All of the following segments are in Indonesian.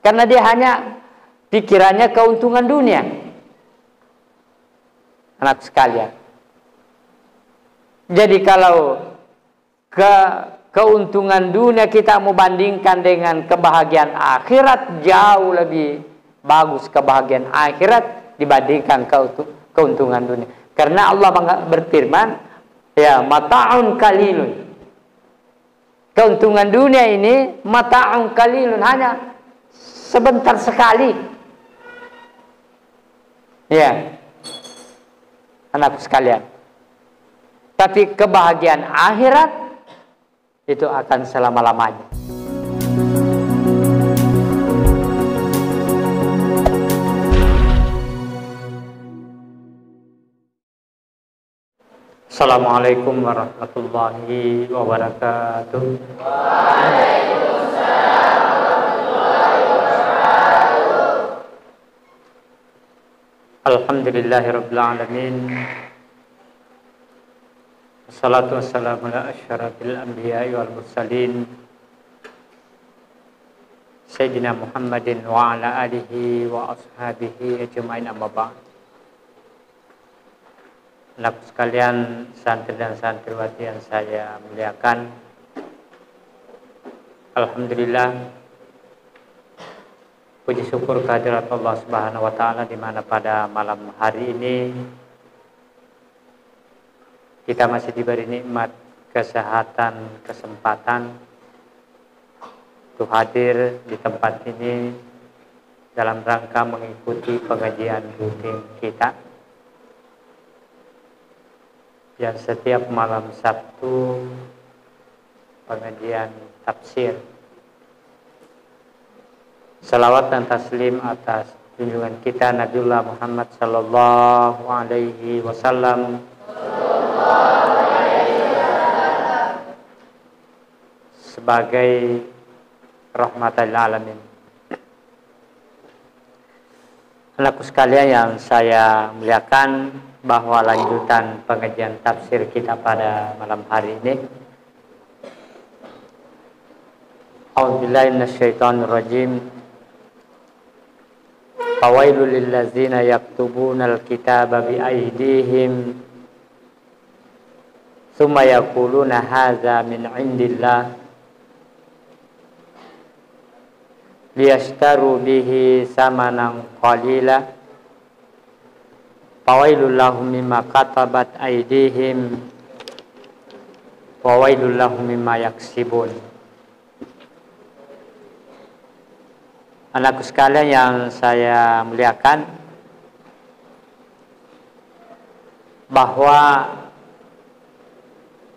Karena dia hanya pikirannya keuntungan dunia. Anak sekalian. Jadi kalau keuntungan dunia kita mau bandingkan dengan kebahagiaan akhirat, jauh lebih bagus kebahagiaan akhirat dibandingkan keuntungan dunia. Karena Allah berfirman, ya mata'un qalilun. Keuntungan dunia ini mata'un qalilun, hanya sebentar sekali. Ya. Anakku sekalian. Tapi kebahagiaan akhirat itu akan selama-lamanya. Assalamualaikum warahmatullahi wabarakatuh. Waalaikumsalam warahmatullahi wabarakatuh. Alhamdulillahirabbil alamin. Wassalatu wassalamu ala asyrafil anbiya'i wal mursalin Sayyidina Muhammadin wa ala alihi wa ashabihi ajma'in, amma ba'd. Anak sekalian, santri dan santriwati yang saya muliakan, alhamdulillah, puji syukur kehadirat Allah Subhanahu wa taala di mana pada malam hari ini kita masih diberi nikmat kesehatan, kesempatan untuk hadir di tempat ini dalam rangka mengikuti pengajian rutin kita yang setiap malam Sabtu pengajian tafsir. Salawat dan taslim atas junjungan kita Nabiullah Muhammad sallallahu alaihi wasallam sebagai rahmatal alamin. Anakku sekalian yang saya muliakan, bahwa lanjutan pengajian tafsir kita pada malam hari ini, a'udzubillahi minasyaitonir rajim. Fawailul lillazina yaktubunal kitaba bi aydihim tsumma yaquluna hadza min indillah liyashtaru bihi samanan qalila fawailul lahum mimma katabat aydihim wa wailul lahum mimma yaksibun. Anakku sekalian yang saya muliakan, bahwa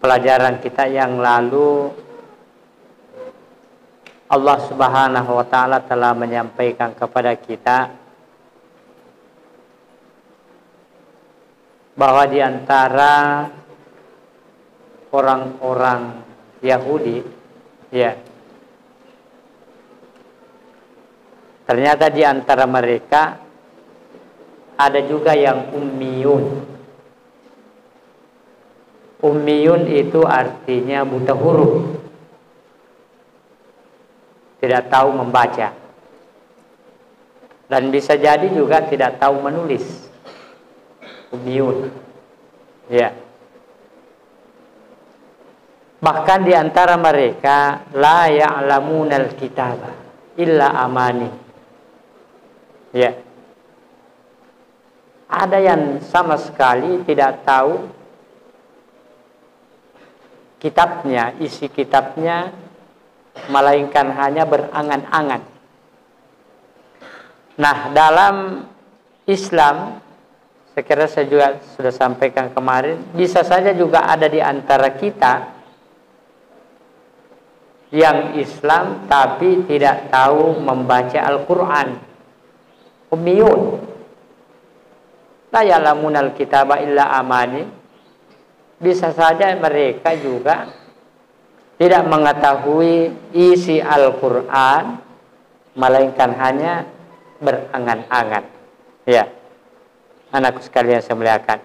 pelajaran kita yang lalu Allah Subhanahu wa taala telah menyampaikan kepada kita bahwa di antara orang-orang Yahudi, ya, ternyata di antara mereka ada juga yang ummiyun. Ummiyun itu artinya buta huruf, tidak tahu membaca, dan bisa jadi juga tidak tahu menulis. Ummiyun, ya. Bahkan di antara mereka la ya'lamunal kitaba illa amani, ya. Ada yang sama sekali tidak tahu kitabnya, isi kitabnya, melainkan hanya berangan-angan. Nah, dalam Islam, saya kira saya juga sudah sampaikan kemarin, bisa saja juga ada di antara kita yang Islam tapi tidak tahu membaca Al-Quran. Ummiyun. La ya'lamunal kitaba illa amani. Bisa saja mereka juga tidak mengetahui isi Al-Quran, melainkan hanya berangan-angan. Ya. Anakku sekalian saya muliakan.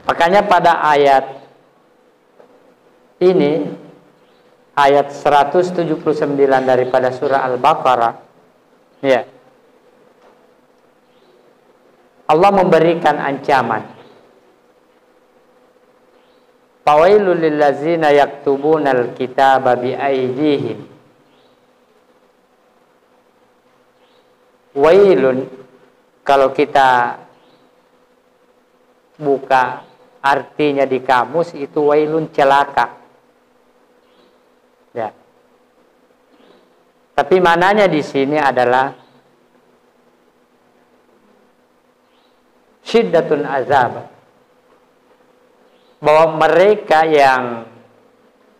Makanya pada ayat ini ayat 179 daripada surah Al-Baqarah, ya, Allah memberikan ancaman. Fawailul lillazina yaktubunal kitaba biaydihim. Wailun, kalau kita buka artinya di kamus itu wailun, celaka. Ya. Tapi maknanya di sini adalah syiddatun azab. Bahwa mereka yang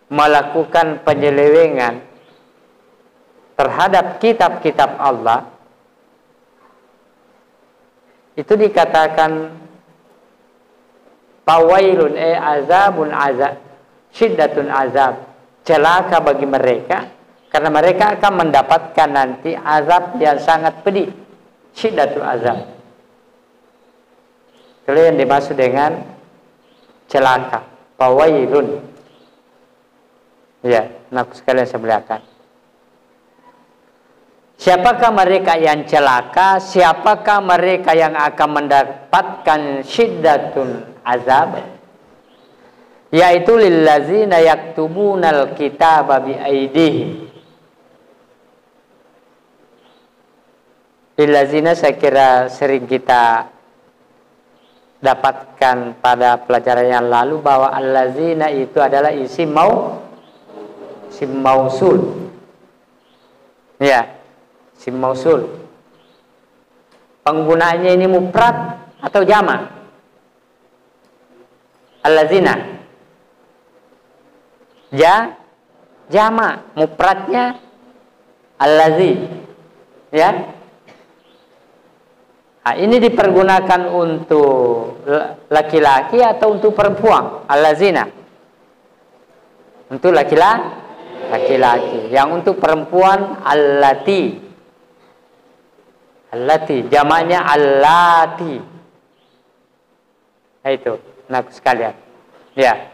melakukan penyelewengan terhadap kitab-kitab Allah itu dikatakan fawailun azabun azab, syiddatun azab, celaka bagi mereka karena mereka akan mendapatkan nanti azab yang sangat pedih, syiddatul azab. Kalau yang dimaksud dengan celaka, fawailun, ya, nak sekalian saya muliakan. Siapakah mereka yang celaka? Siapakah mereka yang akan mendapatkan syiddatun azab? Yaitu lillazina yaktubunal kitaba biaydihim. Lillazina saya kira sering kita dapatkan pada pelajaran yang lalu bahwa allazina itu adalah isim mausul. Ya, isim mausul. Penggunaannya ini mufrad atau jamak? Allazina. Jamak, mufradnya allazi. Ya. Nah, ini dipergunakan untuk laki-laki atau untuk perempuan? Allazina. Untuk laki-laki. Yang untuk perempuan allati. Allati, jamaknya allati. Nah, itu, nak sekalian. Ya.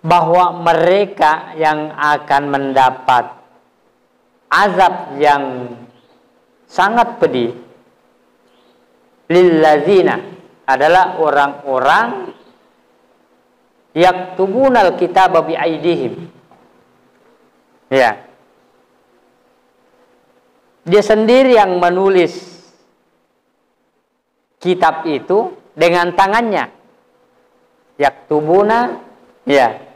Bahwa mereka yang akan mendapat azab yang sangat pedih lillazina adalah orang-orang yaktubunal kitaba biaydihim. Ya. Dia sendiri yang menulis kitab itu dengan tangannya. Yaktubuna, ya.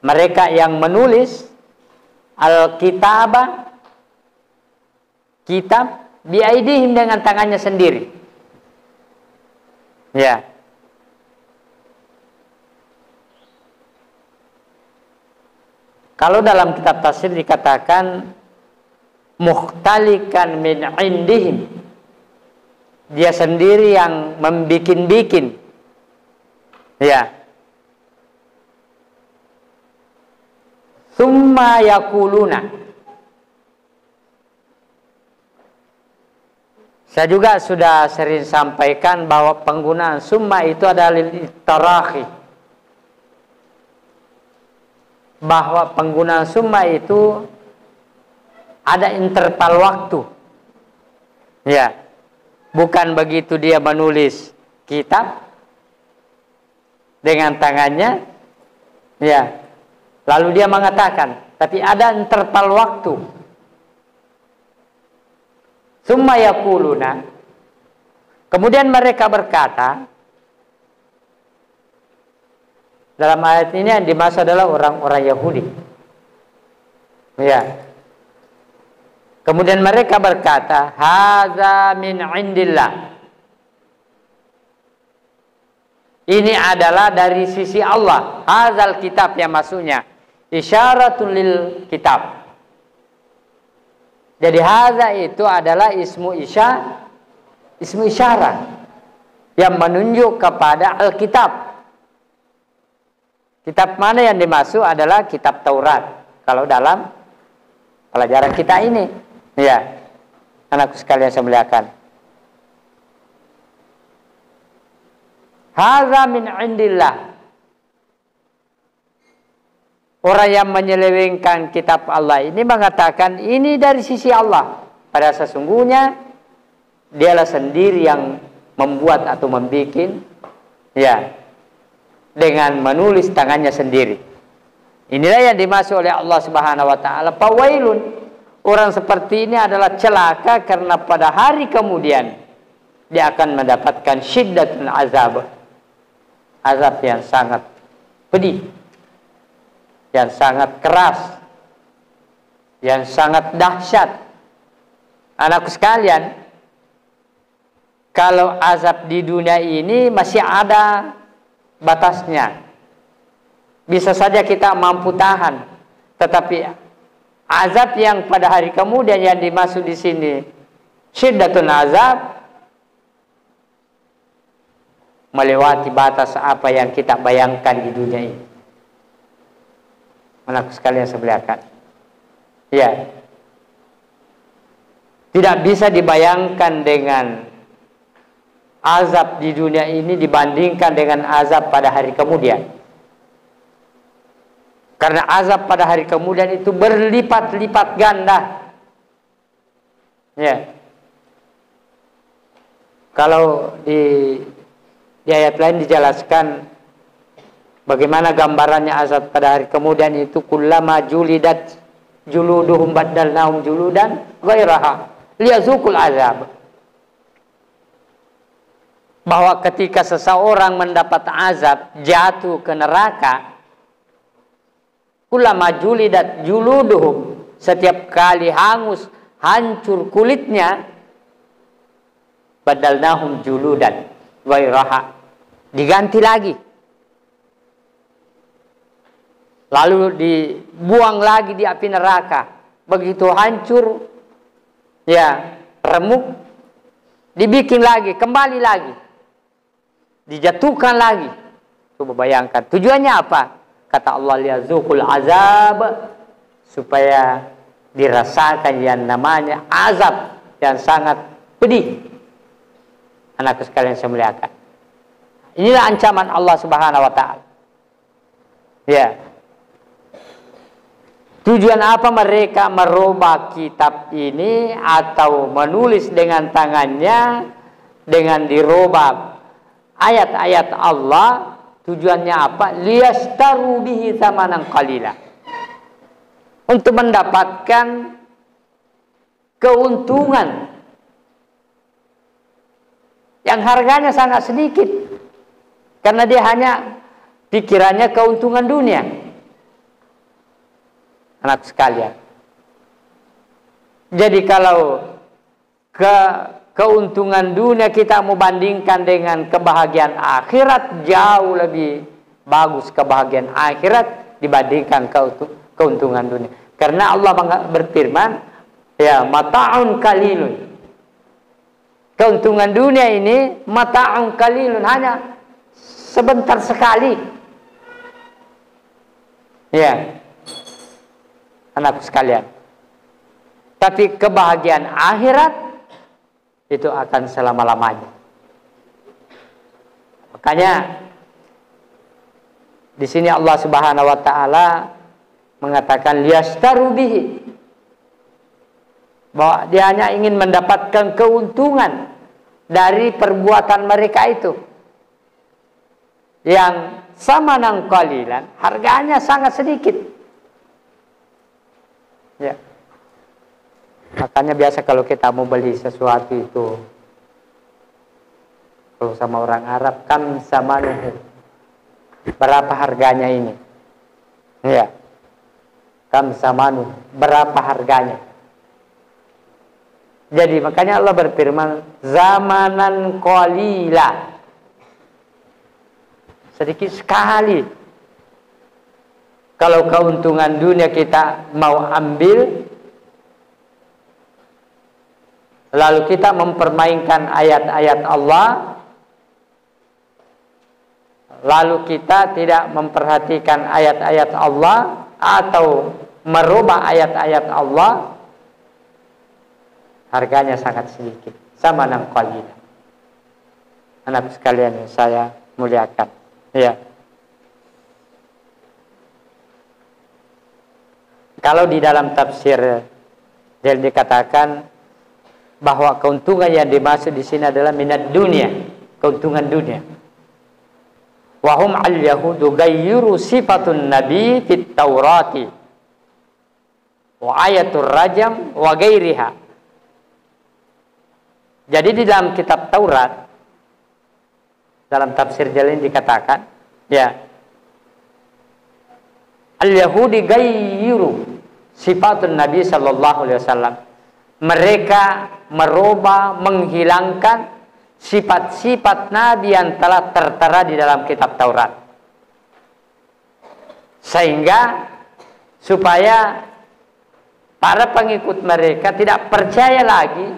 Mereka yang menulis al-kitaba, kitab biaidihim, dengan tangannya sendiri. Ya. Kalau dalam kitab tafsir dikatakan mukhtalikan min indihim, dia sendiri yang membikin-bikin. Ya. Summa yakuluna. Saya juga sudah sering sampaikan bahwa penggunaan summa itu adalah lil-tarahi. Bahwa penggunaan summa itu ada interval waktu. Ya. Bukan begitu dia menulis kitab dengan tangannya, ya. Lalu dia mengatakan, tapi ada interval waktu. Summa yakuluna. Kemudian mereka berkata, dalam ayat ini yang dimaksud adalah orang-orang Yahudi. Ya. Kemudian mereka berkata, haza min indillah. Ini adalah dari sisi Allah. Hazal kitab yang maksudnya isyaratul lil kitab. Jadi haza itu adalah ismu isyarat yang menunjuk kepada Alkitab. Kitab mana yang dimaksud adalah kitab Taurat. Kalau dalam pelajaran kita ini, ya, anakku sekalian saya muliakan. Haza min indillah. orang yang menyelewengkan kitab Allah ini mengatakan ini dari sisi Allah. Pada sesungguhnya dialah sendiri yang membuat atau membikin, ya, dengan menulis tangannya sendiri. Inilah yang dimaksud oleh Allah Subhanahu wa taala, fawailun. Orang seperti ini adalah celaka karena pada hari kemudian dia akan mendapatkan syiddatul azab. Azab yang sangat pedih, yang sangat keras, yang sangat dahsyat. Anakku sekalian, kalau azab di dunia ini masih ada batasnya. Bisa saja kita mampu tahan, tetapi azab yang pada hari kemudian yang dimaksud di sini syiddatun azab, melewati batas apa yang kita bayangkan di dunia ini. Anakku sekalian sebelakan, ya, tidak bisa dibayangkan dengan azab di dunia ini dibandingkan dengan azab pada hari kemudian. Karena azab pada hari kemudian itu berlipat-lipat ganda. Ya. Kalau di ayat lain dijelaskan bagaimana gambarannya azab pada hari kemudian itu, kullama julidat juluduhum baddalnahum juludan ghairaha liyazuqul azab. Bahwa ketika seseorang mendapat azab, jatuh ke neraka, kullama julidat juluduhum, setiap kali hangus, hancur kulitnya, badalnahum juludan ghairaha, diganti lagi, lalu dibuang lagi di api neraka. Begitu hancur, ya, remuk, dibikin lagi, kembali lagi, dijatuhkan lagi. Coba bayangkan, tujuannya apa? Kata Allah, liyazuqul azab, supaya dirasakan yang namanya azab yang sangat pedih. Anakku sekalian saya muliakan, inilah ancaman Allah Subhanahu wa taala. Ya. Tujuan apa mereka merubah kitab ini atau menulis dengan tangannya dengan dirubah ayat-ayat Allah? Tujuannya apa? Liyastaru bihi tsamanan qalila, untuk mendapatkan keuntungan yang harganya sangat sedikit, karena dia hanya pikirannya keuntungan dunia. Anak sekalian, jadi kalau keuntungan dunia kita mau bandingkan dengan kebahagiaan akhirat, jauh lebih bagus kebahagiaan akhirat dibandingkan keuntungan dunia. Karena Allah berfirman, ya, mata'un qalilun. Keuntungan dunia ini mata'un qalilun, hanya sebentar sekali. Ya, anakku sekalian. Tapi kebahagiaan akhirat itu akan selama-lamanya. Makanya di sini Allah Subhanahu wa taala mengatakan liyastaru bihi, bahwa dia hanya ingin mendapatkan keuntungan dari perbuatan mereka itu yang samanan qalilan, harganya sangat sedikit. Ya. Makanya biasa kalau kita mau beli sesuatu itu, kalau sama orang Arab, kam samanuhu, berapa harganya ini? Ya. Kam samanuhu, berapa harganya? Jadi makanya Allah berfirman zamanan qalila, sedikit sekali. Kalau keuntungan dunia kita mau ambil, lalu kita mempermainkan ayat-ayat Allah, lalu kita tidak memperhatikan ayat-ayat Allah atau merubah ayat-ayat Allah, harganya sangat sedikit, sama nang qalila. Anak sekalian yang saya muliakan, ya. Kalau di dalam tafsir dia dikatakan bahwa keuntungan yang dimaksud di sini adalah minat dunia, keuntungan dunia. Wahum al-yahudu gayyiru sifatun nabi fit taurati wa ayatul rajam wa gairiha. Jadi di dalam kitab Taurat, dalam tafsir Jalil dikatakan, ya, al-yahudi gayyiru sifatun nabi sallallahu alaihi wasallam. Mereka merubah, menghilangkan sifat-sifat Nabi yang telah tertera di dalam kitab Taurat, sehingga supaya para pengikut mereka tidak percaya lagi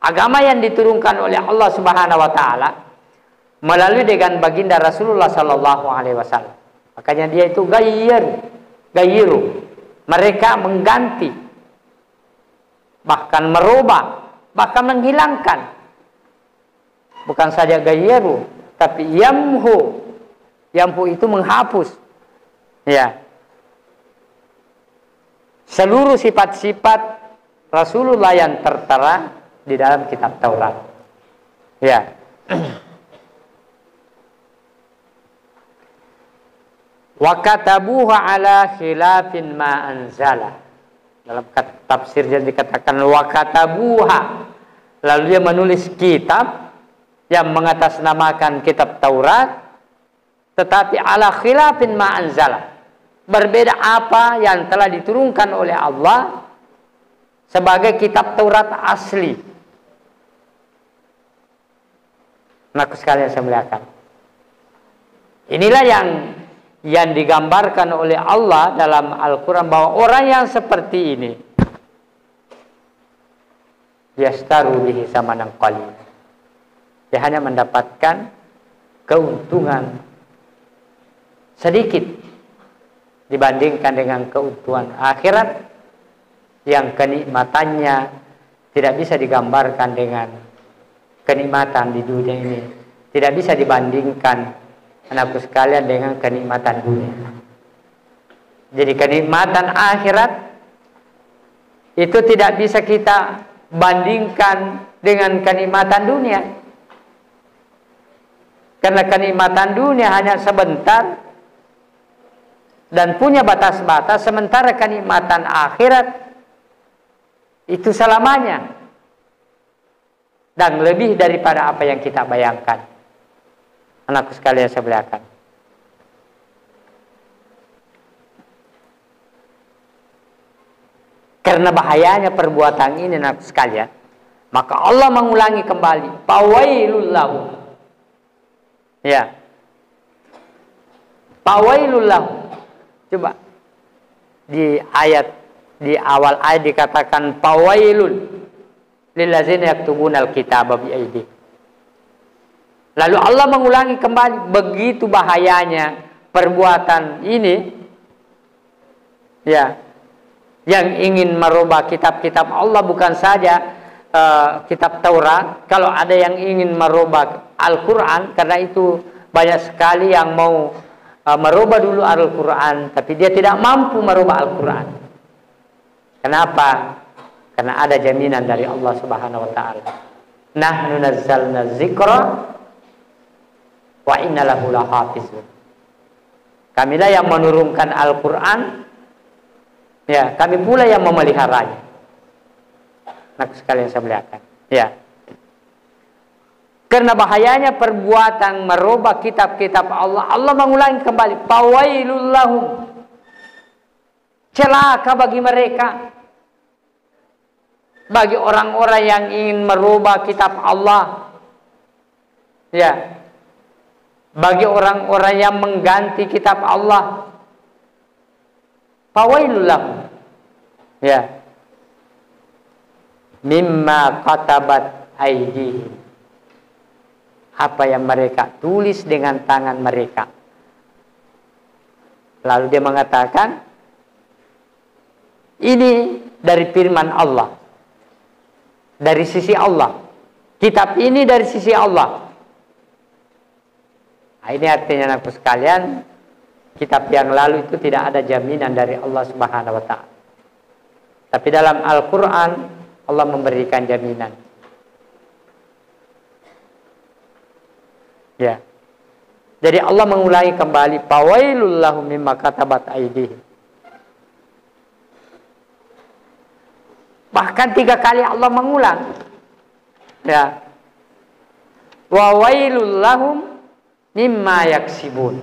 agama yang diturunkan oleh Allah Subhanahu wa taala melalui dengan baginda Rasulullah sallallahu alaihi wasallam. Makanya dia itu gayyiru, mereka mengganti, bahkan merubah, bahkan menghilangkan. Bukan saja gayyaru, tapi yamhu. Yamhu itu menghapus. Ya. Seluruh sifat-sifat Rasulullah yang tertera di dalam kitab Taurat. Ya. Wa katabuha ala khilafin ma anzala. Dalam tafsir dikatakan wa katabuha. Lalu dia menulis kitab yang mengatasnamakan kitab Taurat, tetapi ala khilafin ma anzala, berbeda apa yang telah diturunkan oleh Allah sebagai kitab Taurat asli. Nah, sekalian saya muliakan, inilah yang digambarkan oleh Allah dalam Al-Quran, bahwa orang yang seperti ini yastaru bihi samanan qalil, dia hanya mendapatkan keuntungan sedikit dibandingkan dengan keuntungan akhirat yang kenikmatannya tidak bisa digambarkan dengan kenikmatan di dunia ini, tidak bisa dibandingkan, anakku sekalian, dengan kenikmatan dunia. Jadi kenikmatan akhirat itu tidak bisa kita bandingkan dengan kenikmatan dunia. Karena kenikmatan dunia hanya sebentar dan punya batas-batas, sementara kenikmatan akhirat itu selamanya dan lebih daripada apa yang kita bayangkan. Anakku sekalian saya muliakan, karena bahayanya perbuatan ini, anakku sekalian, maka Allah mengulangi kembali, fawailul lahum. Ya, fawailul lahum. Coba di ayat, di awal ayat dikatakan fawailun lillazina yaktubunal kitaba biaidi. Lalu Allah mengulangi kembali, begitu bahayanya perbuatan ini, ya, yang ingin merubah kitab-kitab Allah, bukan saja kitab Taurat. Kalau ada yang ingin merubah Al-Quran, karena itu banyak sekali yang mau merubah dulu Al-Quran, tapi dia tidak mampu merubah Al-Quran. Kenapa? Karena ada jaminan dari Allah Subhanahu wa taala. Nahnu nazzalna dzikra wa inna lahu lahafizun. Kamilah yang menurunkan Al-Quran, ya, kami pula yang memeliharanya. Nah, sekalian saya muliakan, ya. Karena bahayanya perbuatan merubah kitab-kitab Allah, Allah mengulangi kembali, fawailul lahum, celaka bagi mereka, bagi orang-orang yang ingin merubah kitab Allah, ya, bagi orang-orang yang mengganti kitab Allah, fawailul lahum, ya, mimma katabat aydihim, apa yang mereka tulis dengan tangan mereka. Lalu dia mengatakan, ini dari firman Allah, dari sisi Allah, kitab ini dari sisi Allah. Nah, ini artinya, anakku sekalian, kitab yang lalu itu tidak ada jaminan dari Allah Subhanahu wa taala. Tapi dalam Al-Qur'an Allah memberikan jaminan. Ya. Jadi Allah mengulangi kembali fawailul lahum mimma katabat aydihim. Bahkan 3 kali Allah mengulang. Ya. Wa wailul lahum mimma yaksibun.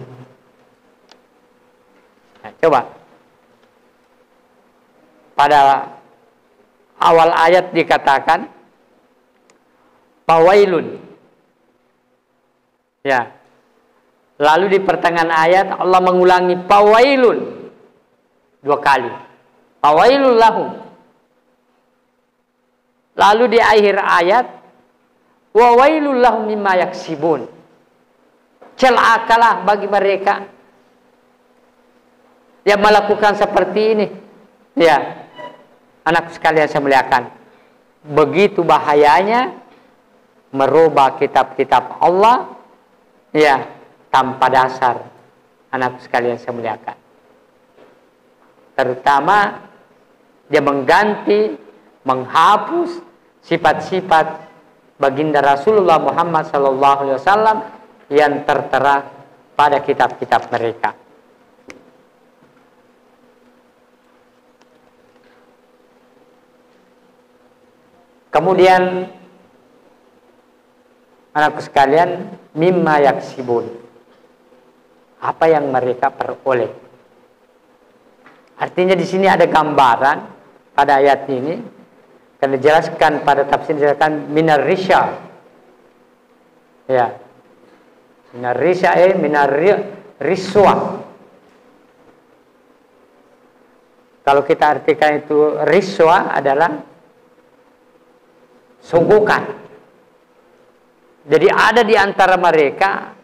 Nah, coba. Pada awal ayat dikatakan fawailun. Ya. Lalu di pertengahan ayat Allah mengulangi fawailun 2 kali. Fawailul lahum. Lalu di akhir ayat wa wailul lahum mimma yaksibun. Celakalah bagi mereka yang melakukan seperti ini. Ya. Anak sekalian saya muliakan. Begitu bahayanya merubah kitab-kitab Allah, ya, tanpa dasar. Anak sekalian saya muliakan. Terutama dia mengganti, menghapus sifat-sifat baginda Rasulullah Muhammad SAW yang tertera pada kitab-kitab mereka. Kemudian anakku sekalian, mimma yaksibun. Apa yang mereka peroleh. Artinya di sini ada gambaran pada ayat ini. Karena dijelaskan pada tafsir dijelaskan minar risya. Ya. Minar risya minar riswa. Kalau kita artikan itu riswa adalah sungguhkan. Jadi ada di antara mereka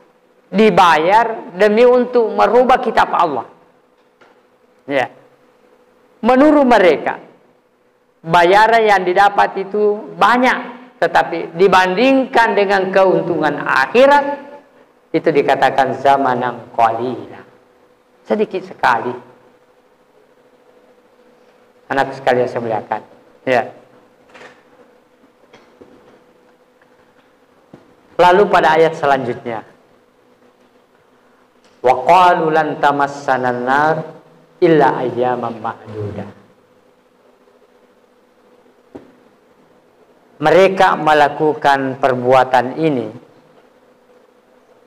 dibayar demi untuk merubah kitab Allah. Ya. Menurut mereka bayaran yang didapat itu banyak, tetapi dibandingkan dengan keuntungan akhirat itu dikatakan zamanan qalila. Sedikit sekali. Anak sekalian saya muliakan. Ya. Lalu pada ayat selanjutnya, wa qalu lan tamassana an-nar illa ayyaman ma'dudah. Mereka melakukan perbuatan ini,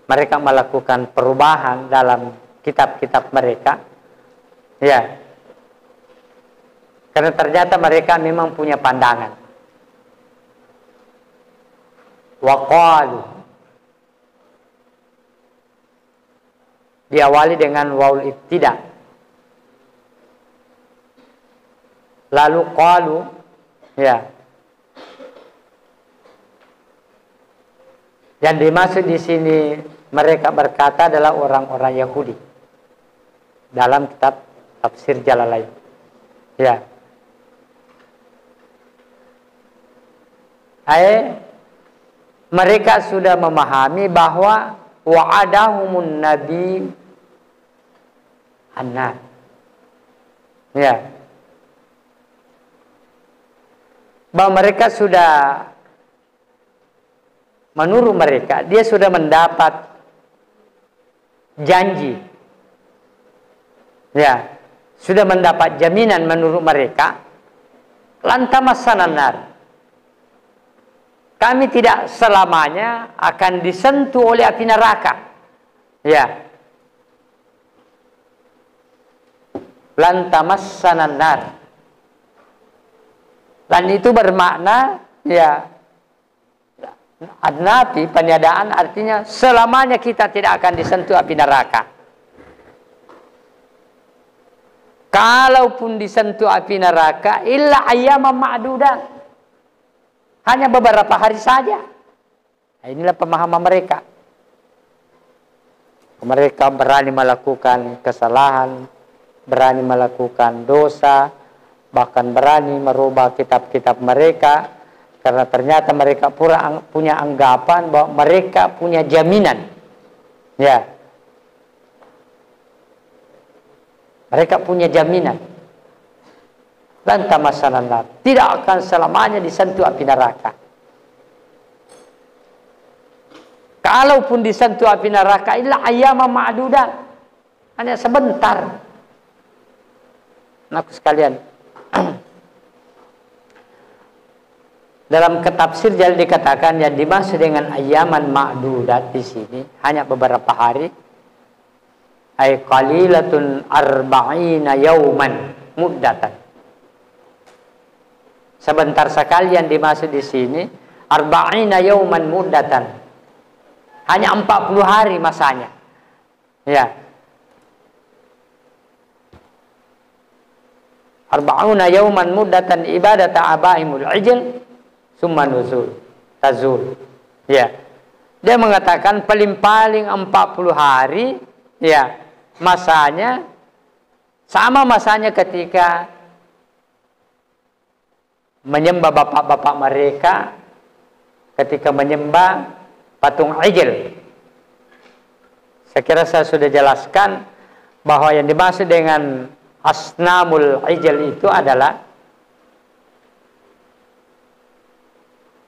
mereka melakukan perubahan dalam kitab-kitab mereka, ya, karena ternyata mereka memang punya pandangan. Waqalu, diawali dengan waul ibtida. Lalu qalu, ya. Yang dimaksud di sini mereka berkata adalah orang-orang Yahudi dalam kitab tafsir Jalalain. Ya. Mereka sudah memahami bahwa wa'adahumun nabi annar. Ya. Bahwa mereka sudah, menurut mereka, dia sudah mendapat janji. Ya. Sudah mendapat jaminan menurut mereka, lan tamassana nar. Kami tidak selamanya akan disentuh oleh api neraka. Ya. Lan tamassana nar. Lan itu bermakna, ya, ad-nafi, peniadaan, artinya selamanya kita tidak akan disentuh api neraka. Kalaupun disentuh api neraka, illa ayyaman ma'dudah. Hanya beberapa hari saja. Nah, inilah pemahaman mereka. Mereka berani melakukan kesalahan, berani melakukan dosa, bahkan berani merubah kitab-kitab mereka, karena ternyata mereka punya anggapan bahwa mereka punya jaminan. Ya. Mereka punya jaminan. Lan tamassanan nar. Tidak akan selamanya disentuh api neraka. Kalaupun disentuh api neraka, illa ayyama ma'dudat. Hanya sebentar. Anakku sekalian. Dalam ketafsir jadi dikatakan yang dimaksud dengan ayyaman ma'dudat di sini hanya beberapa hari. Ay qalilatun arba'ina yauman muddatan. Sebentar sekali yang dimaksud di sini arba'ina yauman muddatan. Hanya 40 hari masanya. Ya. Arba'una yauman muddatan ibadata abaimul ijl summa nuzul tazul. Ya. Dia mengatakan paling-paling 40 hari ya masanya sama masanya ketika menyembah bapak-bapak mereka ketika menyembah patung ijl. Saya kira saya sudah jelaskan bahwa yang dimaksud dengan asnamul ijl itu adalah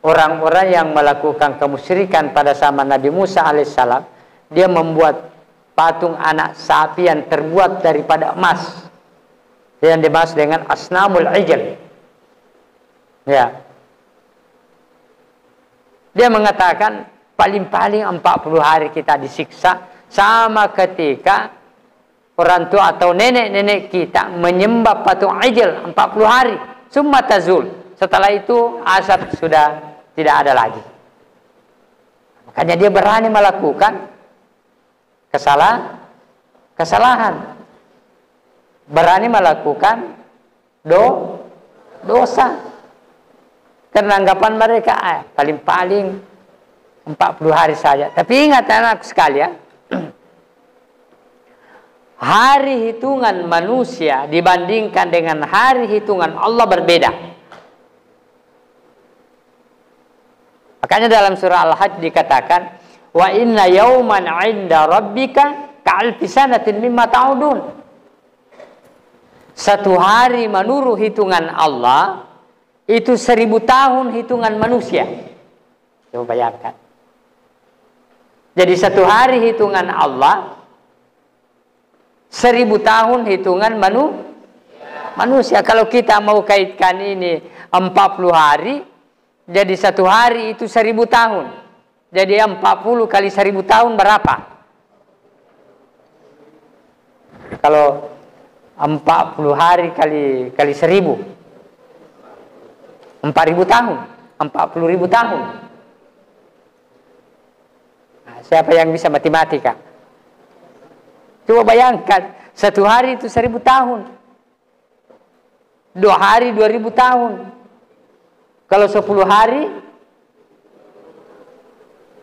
orang-orang yang melakukan kemusyrikan pada zaman Nabi Musa alaihissalam. Dia membuat patung anak sapi yang terbuat daripada emas. Yang dimaksud dengan asnamul ijl. Ya. Dia mengatakan paling-paling 40 hari kita disiksa sama ketika orang tua atau nenek-nenek kita menyembah patung ijl 40 hari. Summa tazul. Setelah itu asap sudah tidak ada lagi. Makanya dia berani melakukan kesalahan. Berani melakukan dosa. Karena anggapan mereka paling-paling 40 hari saja. Tapi ingat anak sekalian, hari hitungan manusia dibandingkan dengan hari hitungan Allah berbeda. Makanya dalam surah Al-Hajj dikatakan, wa inna yawman 'inda rabbika ka'alfi sanatin mimma ta'udun. Satu hari menurut hitungan Allah itu 1000 tahun hitungan manusia. Coba bayangkan. Jadi satu hari hitungan Allah 1000 tahun hitungan manusia. Kalau kita mau kaitkan ini 40 hari, jadi satu hari itu 1000 tahun. Jadi 40 kali 1000 tahun berapa? Kalau 40 hari kali 1000, 4000 tahun, 40.000 tahun. Siapa yang bisa matematika? Coba bayangkan, satu hari itu 1000 tahun. 2 hari 2000 tahun. Kalau 10 hari,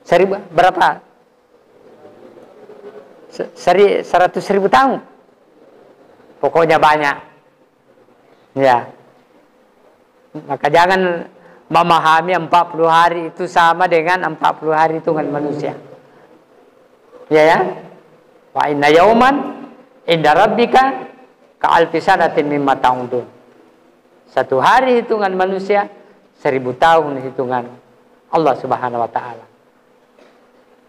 1000 berapa? 100.000 tahun. Pokoknya banyak. Ya. Maka jangan memahami 40 hari itu sama dengan 40 hari hitungan manusia. Ya. Wa inna yauman inda rabbika ka'alfi sanatin mimma ta'udun. Satu hari hitungan manusia 1000 tahun hitungan Allah Subhanahu wa taala.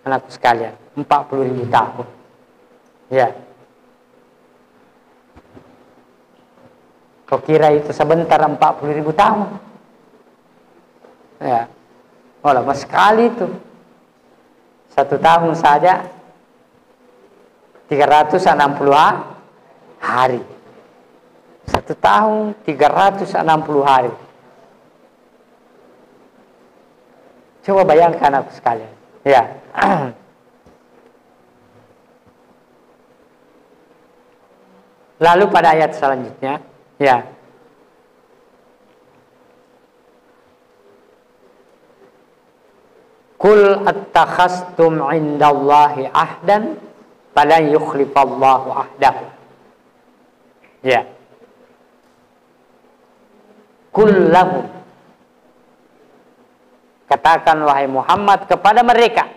Anakku sekalian, 40.000 tahun. Ya. Kau kira itu sebentar 40.000 tahun? Ya. Oh, lama sekali itu. 1 tahun saja 360 hari. 1 tahun 360 hari. Coba bayangkan aku sekalian. Ya. Lalu pada ayat selanjutnya, ya. Qul attakhastum 'indallahi ahdan falan yukhlifallahu ahdahu. Ya. Qul lahum, katakan wahai Muhammad kepada mereka.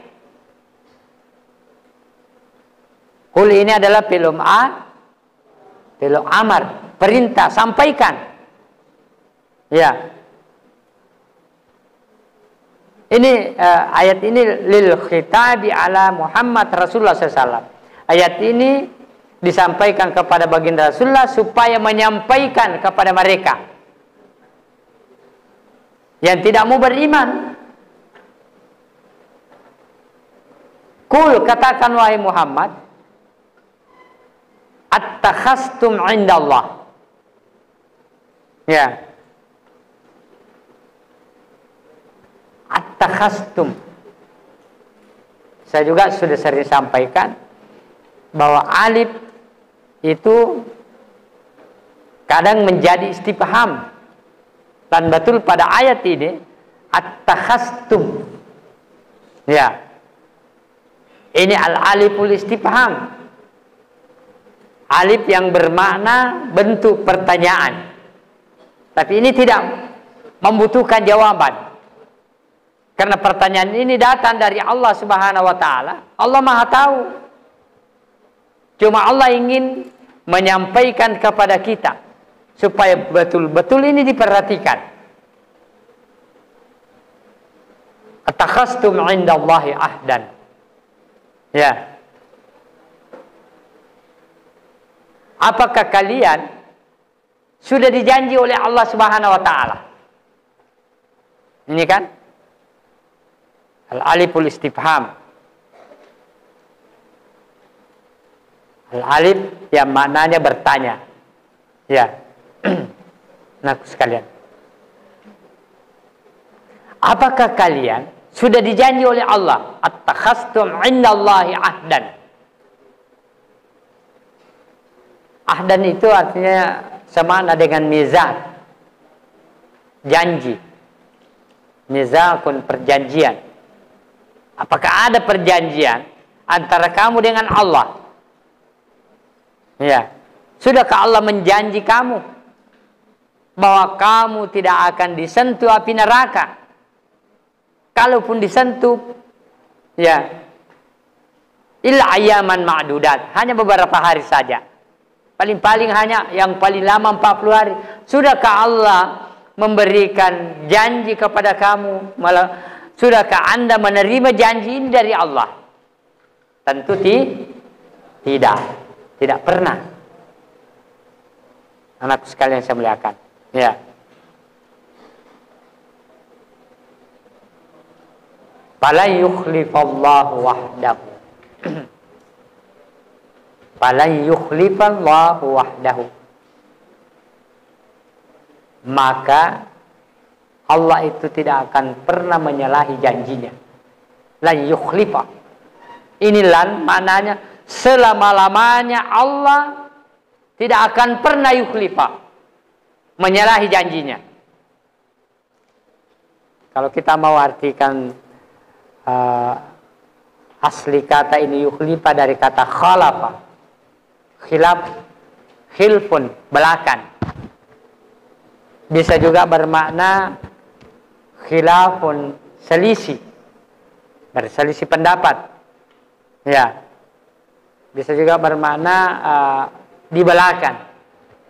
Qul ini adalah film Fi'il amar, perintah, sampaikan. Ya. Ini ayat ini lil khitabi ala Muhammad Rasulullah SAW. Ayat ini disampaikan kepada baginda Rasulullah supaya menyampaikan kepada mereka yang tidak mau beriman. Kul, katakan wahai Muhammad, attakhastum indallah. Ya. Attakhastum. Saya juga sudah sering sampaikan bahwa alif itu kadang menjadi istifham. Dan betul pada ayat ini attakhastum. Ya. Ini al-aliful istifham. Alif yang bermakna bentuk pertanyaan. Tapi ini tidak membutuhkan jawaban. Karena pertanyaan ini datang dari Allah Subhanahu wa taala. Allah Maha tahu. Cuma Allah ingin menyampaikan kepada kita supaya betul-betul ini diperhatikan. Atakhastum 'indallahi ahdan. Ya. Apakah kalian sudah dijanji oleh Allah Subhanahu wa taala? Ini kan al-aliful istifham. Al-alif yang maknanya bertanya. Ya. Nah, sekalian. Apakah kalian sudah dijanji oleh Allah? Attakhastum 'indallahi ahdan. Ahdan itu artinya sama dengan mizan. Janji. Mizakun, perjanjian. Apakah ada perjanjian antara kamu dengan Allah? Ya. Sudahkah Allah menjanji kamu bahwa kamu tidak akan disentuh api neraka? Kalaupun disentuh, ya, illa ayaman ma'dudat, hanya beberapa hari saja. Paling-paling hanya yang paling lama 40 hari. Sudahkah Allah memberikan janji kepada kamu? Sudahkah Anda menerima janji ini dari Allah? Tentu tidak. Tidak pernah. Anakku sekalian saya muliakan. Ya. Falan yukhlifallahu wahdahu. Falan yukhlifallahu wahdahu. Maka Allah itu tidak akan pernah menyalahi janjinya. Lan yukhlifa. Ini lan maknanya selama-lamanya Allah tidak akan pernah yukhlifa, menyalahi janjinya. Kalau kita mau artikan asli kata ini yukhlifa dari kata khalafa. Khilaf, khilfun, belakang. Bisa juga bermakna khilafun, selisih, berselisih pendapat. Ya, bisa juga bermakna di belakang.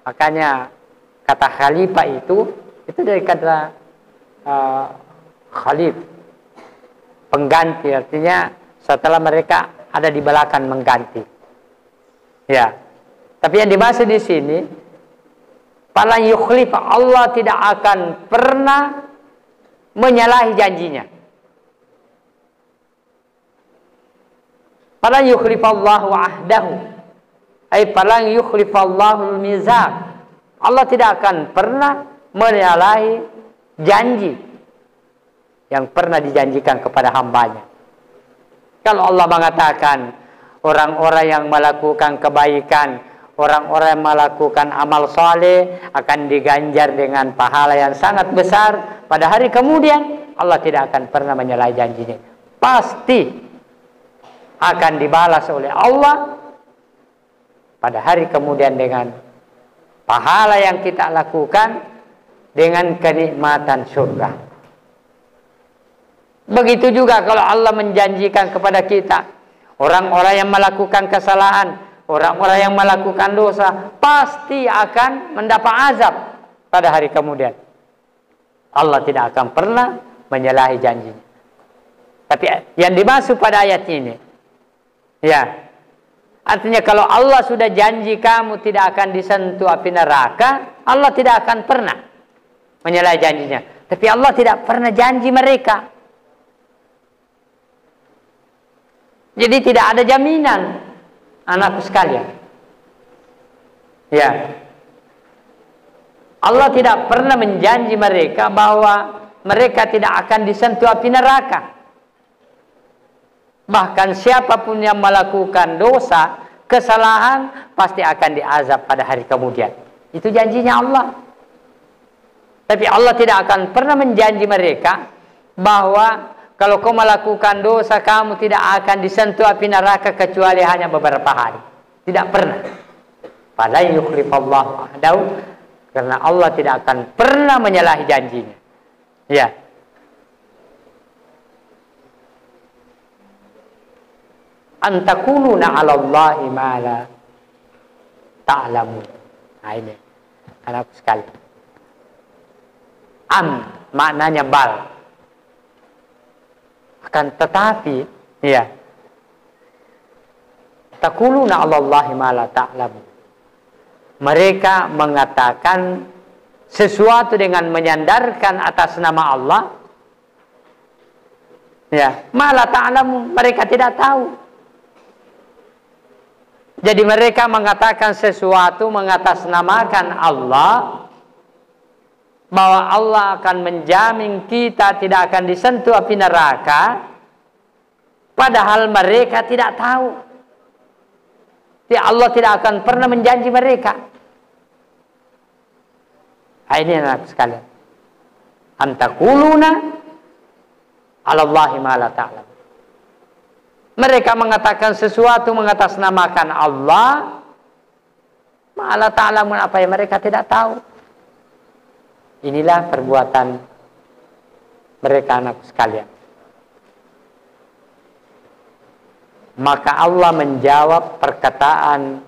Makanya kata khalifah itu dari kata khalif, pengganti, artinya setelah mereka ada di belakang mengganti. Ya, tapi yang dimaksud di sini falan yukhlifa, Allah tidak akan pernah menyalahi janjinya. Falan yukhlifallahu ahdahu, ay falan yukhlifallahu al-mizaq. Allah tidak akan pernah menyalahi janji yang pernah dijanjikan kepada hambanya. Kalau Allah mengatakan orang-orang yang melakukan kebaikan, orang-orang yang melakukan amal soleh akan diganjar dengan pahala yang sangat besar pada hari kemudian, Allah tidak akan pernah menyalahi janjinya. Pasti akan dibalas oleh Allah pada hari kemudian dengan pahala yang kita lakukan, dengan kenikmatan surga. Begitu juga kalau Allah menjanjikan kepada kita, orang-orang yang melakukan kesalahan, orang-orang yang melakukan dosa pasti akan mendapat azab pada hari kemudian. Allah tidak akan pernah menyalahi janjinya. Tapi yang dimaksud pada ayat ini, ya, artinya kalau Allah sudah janji kamu tidak akan disentuh api neraka, Allah tidak akan pernah menyalahi janjinya. Tapi Allah tidak pernah janji mereka. Jadi tidak ada jaminan, anakku sekalian. Ya. Allah tidak pernah menjanji mereka bahwa mereka tidak akan disentuh api neraka. Bahkan siapapun yang melakukan dosa, kesalahan, pasti akan diazab pada hari kemudian. Itu janjinya Allah. Tapi Allah tidak akan pernah menjanji mereka bahwa kalau kau melakukan dosa, kamu tidak akan disentuh api neraka kecuali hanya beberapa hari. Tidak pernah. Fala yukhlifallahu ahdahu, karena Allah tidak akan pernah menyalahi janjinya. Ya. Antakununa 'alallahi ma la ta'lamun. Nah ini anakku sekali. Maknanya bal. Akan tetapi, ya. Takuluna 'alallahi ma la ta'lamun. Mereka mengatakan sesuatu dengan menyandarkan atas nama Allah. Ya, ma la ta'lamun, mereka tidak tahu. Jadi mereka mengatakan sesuatu mengatasnamakan Allah, bahwa Allah akan menjamin kita tidak akan disentuh api neraka, padahal mereka tidak tahu. Jadi Allah tidak akan pernah menjanji mereka. Ini anak sekalian. Antakuluna 'alallahi ma la ta'lam. Mereka mengatakan sesuatu mengatasnamakan Allah, ma la ta'lamun, apa yang mereka tidak tahu. Inilah perbuatan mereka, anak sekalian. Maka Allah menjawab perkataan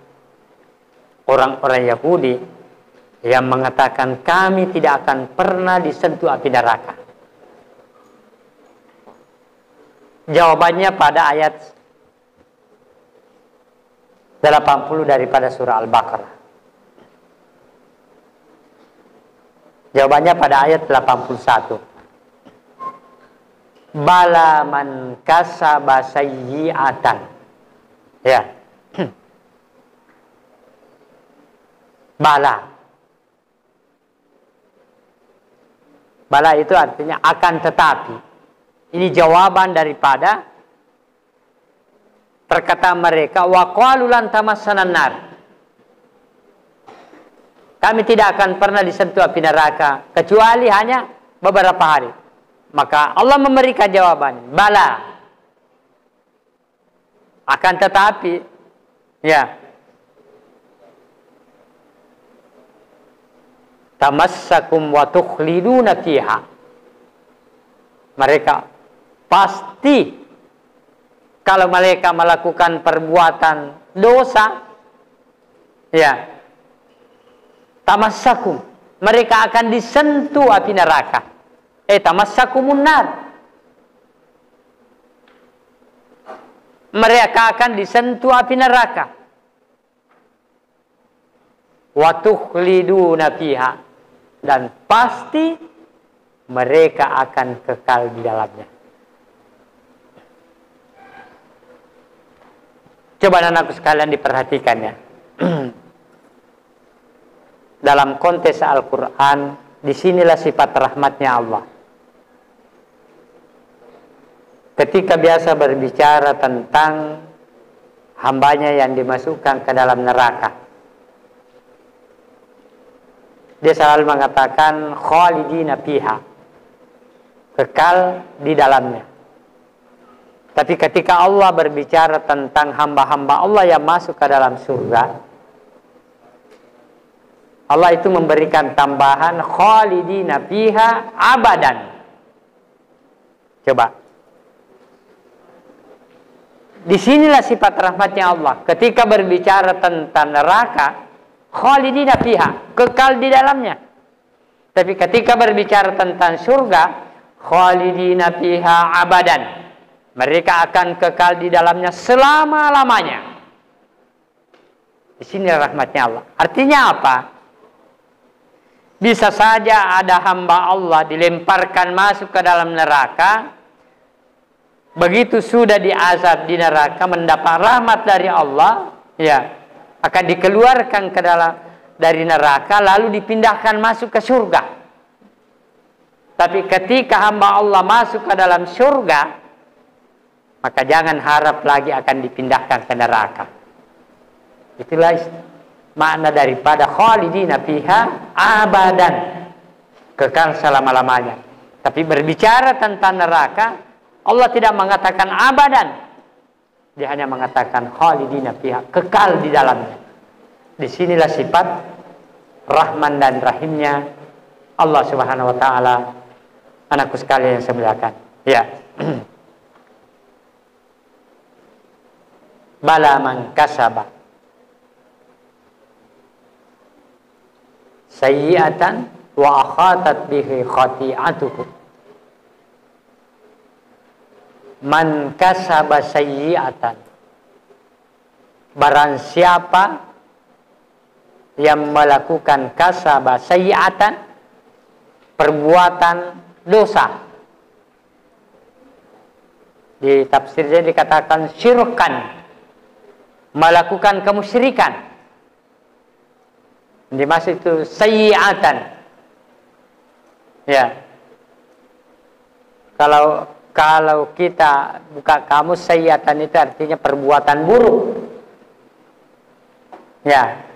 orang-orang Yahudi yang mengatakan kami tidak akan pernah disentuh api neraka. Jawabannya pada ayat 80 daripada surah Al-Baqarah. Jawabannya pada ayat 81. Bala man kasaba sayyi'atan. Ya. Bala. Bala itu artinya akan tetapi. Ini jawaban daripada perkataan mereka, wa qalu lan tamassanan nar. Kami tidak akan pernah disentuh api neraka kecuali hanya beberapa hari. Maka Allah memberikan jawaban, bala. Akan tetapi, ya, tamassakum wa tukhliduna fiha. Mereka pasti kalau mereka melakukan perbuatan dosa, ya, tamassakum, mereka akan disentuh api neraka. Tamassakumun nar. Mereka akan disentuh api neraka. Wa tukhliduna fiha, dan pasti mereka akan kekal di dalamnya. Coba anakku sekalian diperhatikan ya. Dalam konteks Al-Quran, disinilah sifat rahmatnya Allah. Ketika biasa berbicara tentang hambanya yang dimasukkan ke dalam neraka, dia selalu mengatakan khalidina fiha, kekal di dalamnya. Tapi ketika Allah berbicara tentang hamba-hamba Allah yang masuk ke dalam surga, Allah itu memberikan tambahan khalidina fiha abadan. Coba. Disinilah sifat rahmatnya Allah. Ketika berbicara tentang neraka, khalidina fiha, kekal di dalamnya. Tapi ketika berbicara tentang surga, khalidina fiha abadan, mereka akan kekal di dalamnya selama-lamanya. Di sini rahmatnya Allah. Artinya apa? Bisa saja ada hamba Allah dilemparkan masuk ke dalam neraka. Begitu sudah diazab di neraka, mendapat rahmat dari Allah, ya, akan dikeluarkan ke dalam dari neraka, lalu dipindahkan masuk ke surga. Tapi ketika hamba Allah masuk ke dalam surga, maka jangan harap lagi akan dipindahkan ke neraka. Itulah makna daripada khalidina fiha abadan, kekal selama-lamanya. Tapi berbicara tentang neraka, Allah tidak mengatakan abadan. Dia hanya mengatakan khalidina fiha, kekal di dalamnya. Disinilah sifat Rahman dan Rahimnya Allah Subhanahu wa taala. Anakku sekalian yang saya muliakan. Ya. Bala man kasaba sayyi'atan wa akhatat bihi khati'atuhu. Man kasaba sayyi'atan, barang siapa yang melakukan kasaba sayyi'atan, perbuatan dosa. Di tafsirnya dikatakan syirkan, melakukan kemusyrikan. Dimaksud itu sayyi'atan. Ya. Kalau kita buka kamus, sayyi'atan itu artinya perbuatan buruk. Ya.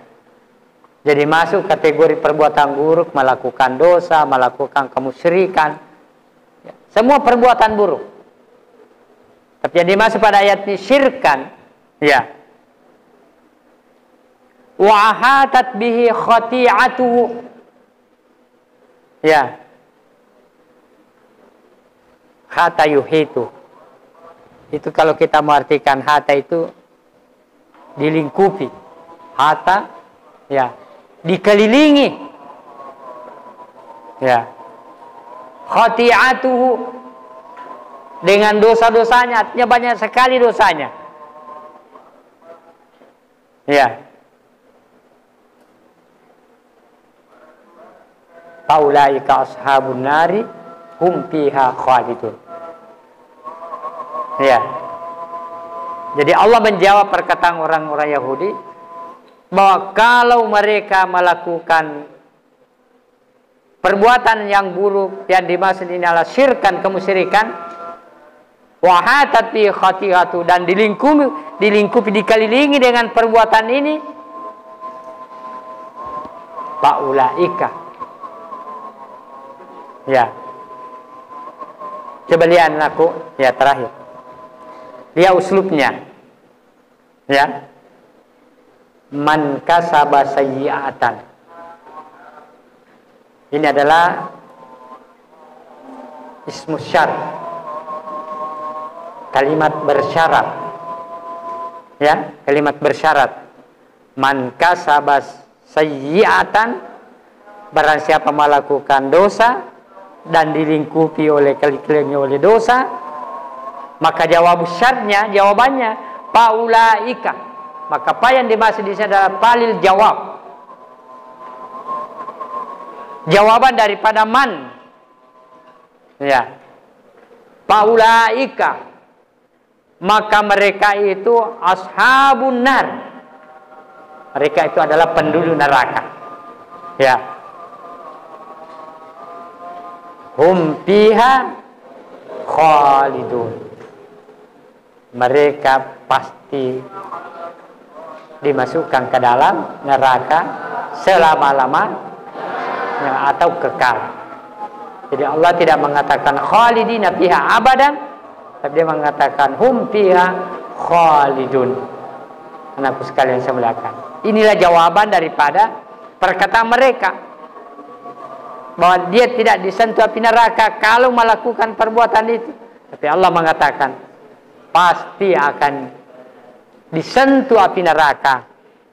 Jadi masuk kategori perbuatan buruk, melakukan dosa, melakukan kemusyrikan. Ya. Semua perbuatan buruk. Tapi yang dimaksud pada ayat ini syirkan, ya. Wa ahatat bihi khati'atuhu. Ya. Hata yuhitu. Itu kalau kita mengartikan hata itu dilingkupi. Hata, ya, dikelilingi. Ya. Khati'atuhu, dengan dosa-dosanya, artinya banyak sekali dosanya. Ya. Faulaika ashabun nari hum fiha khalidun. Ya. Jadi Allah menjawab perkataan orang-orang Yahudi bahwa kalau mereka melakukan perbuatan yang buruk, yang dimaksud ini adalah syirkan, kemusyrikan, wa hatat bi khati'atu, dan dilingkupi dikelilingi dengan perbuatan ini, faulaika. Ya. Coba lihat aku, ya, terakhir. Dia uslubnya. Ya. Man kasaba sayyi'atan. Ini adalah ismu syarat. Kalimat bersyarat. Ya, kalimat bersyarat. Man kasaba sayyi'atan, barang siapa melakukan dosa dan dilingkupi oleh keliling oleh dosa, maka jawabannya paulaika. Maka apa yang dimaksud di sini adalah palil jawab, jawaban daripada man. Ya, paulaika, maka mereka itu ashabun nar, mereka itu adalah penduduk neraka. Ya. Hum fiha khalidun, mereka pasti dimasukkan ke dalam neraka selama-lamanya atau kekal. Jadi Allah tidak mengatakan khalidina fiha abadan, tapi dia mengatakan hum fiha khalidun. Anakku sekalian saya muliakan, inilah jawaban daripada perkataan mereka bahwa dia tidak disentuh api neraka kalau melakukan perbuatan itu. Tapi Allah mengatakan pasti akan disentuh api neraka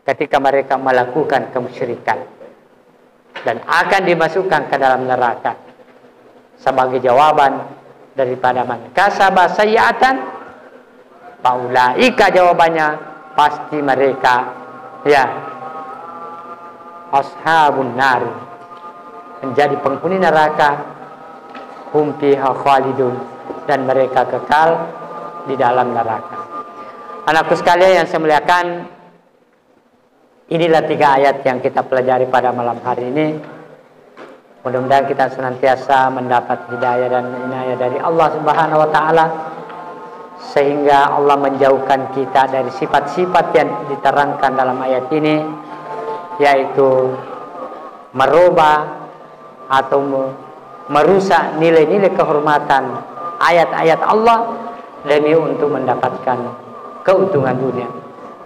ketika mereka melakukan kemusyrikan dan akan dimasukkan ke dalam neraka sebagai jawaban daripada man kasaba sayyi'atan faulaika, jawabannya pasti mereka ya ashabun nar, menjadi penghuni neraka, hum fiha khalidun, dan mereka kekal di dalam neraka. Anakku sekalian yang saya muliakan, inilah 3 ayat yang kita pelajari pada malam hari ini. Mudah-mudahan kita senantiasa mendapat hidayah dan inayah dari Allah Subhanahu wa taala, sehingga Allah menjauhkan kita dari sifat-sifat yang diterangkan dalam ayat ini, yaitu merubah atau merusak nilai-nilai kehormatan ayat-ayat Allah demi untuk mendapatkan keuntungan dunia.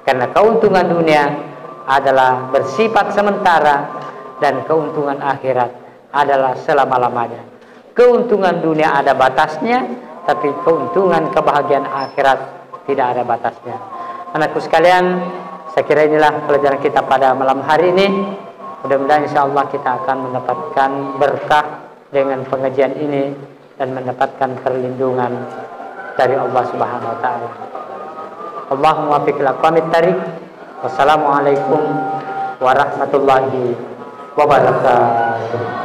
Karena keuntungan dunia adalah bersifat sementara dan keuntungan akhirat adalah selama-lamanya. Keuntungan dunia ada batasnya, tapi keuntungan kebahagiaan akhirat tidak ada batasnya. Anakku sekalian, saya kira inilah pelajaran kita pada malam hari ini. Mudah-mudahan insyaallah kita akan mendapatkan berkah dengan pengajian ini dan mendapatkan perlindungan dari Allah Subhanahu wa taala. Allahumma wafiq aqwamit thariq. Wassalamualaikum warahmatullahi wabarakatuh.